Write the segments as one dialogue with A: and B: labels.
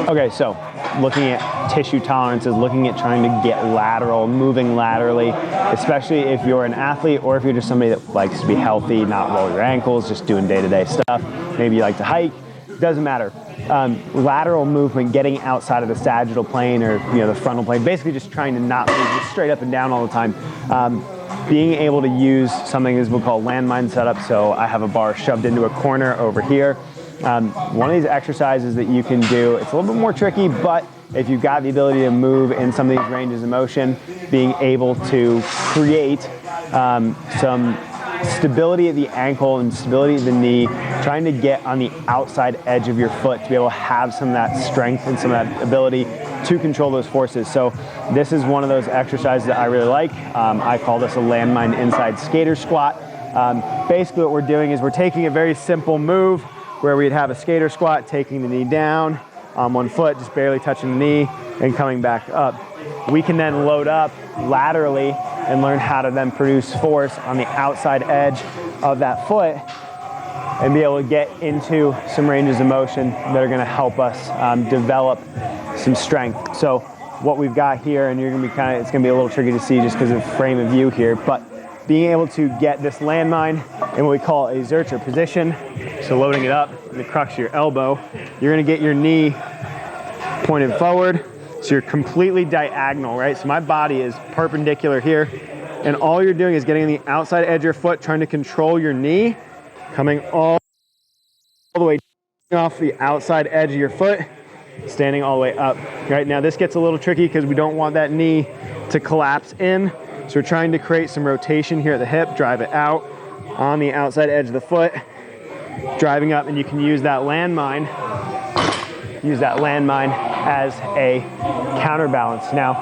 A: Okay, so looking at tissue tolerances, looking at trying to get lateral, moving laterally, especially if you're an athlete or if you're just somebody that likes to be healthy, not roll your ankles, just doing day-to-day stuff. Maybe you like to hike, doesn't matter. Lateral movement, getting outside of the sagittal plane or the frontal plane, basically just trying to not move just straight up and down all the time. Being able to use something as we call landmine setup, so I have a bar shoved into a corner over here. One of these exercises that you can do, it's a little bit more tricky, but if you've got the ability to move in some of these ranges of motion, being able to create some stability at the ankle and stability at the knee, trying to get on the outside edge of your foot to be able to have some of that strength and some of that ability to control those forces. So this is one of those exercises that I really like. I call this a landmine inside skater squat. Basically what we're doing is we're taking a very simple move where we'd have a skater squat, taking the knee down on one foot, just barely touching the knee and coming back up. We can then load up laterally and learn how to then produce force on the outside edge of that foot and be able to get into some ranges of motion that are gonna help us develop some strength. So what we've got here, and you're gonna be it's gonna be a little tricky to see just because of frame of view here, but being able to get this landmine in what we call a Zercher position, so loading it up in the crux of your elbow, you're gonna get your knee pointed forward, so you're completely diagonal, right? So my body is perpendicular here, and all you're doing is getting on the outside edge of your foot, trying to control your knee, coming all the way off the outside edge of your foot, standing all the way up. Right now this gets a little tricky because we don't want that knee to collapse in, so we're trying to create some rotation here at the hip, drive it out on the outside edge of the foot, driving up, and you can use that landmine as a counterbalance. Now,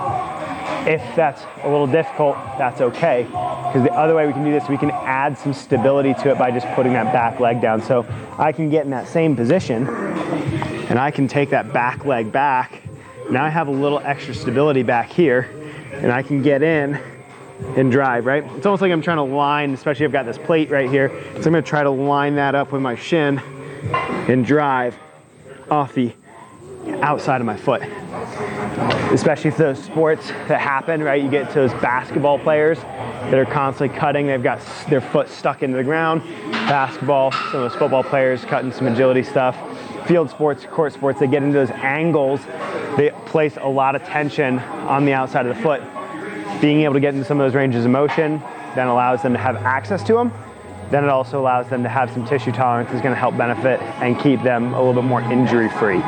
A: if that's a little difficult, that's okay, because the other way we can do this, we can add some stability to it by just putting that back leg down. So I can get in that same position, and I can take that back leg back. Now I have a little extra stability back here, and I can get in and drive, right? It's almost like I'm trying to line, especially I've got this plate right here, so I'm gonna try to line that up with my shin and drive off the outside of my foot. Especially for those sports that happen, right? You get to those basketball players that are constantly cutting, they've got their foot stuck into the ground. Basketball, some of those football players cutting some agility stuff. Field sports, court sports, they get into those angles, they place a lot of tension on the outside of the foot. Being able to get into some of those ranges of motion then allows them to have access to them. Then it also allows them to have some tissue tolerance that's going to help benefit and keep them a little bit more injury free.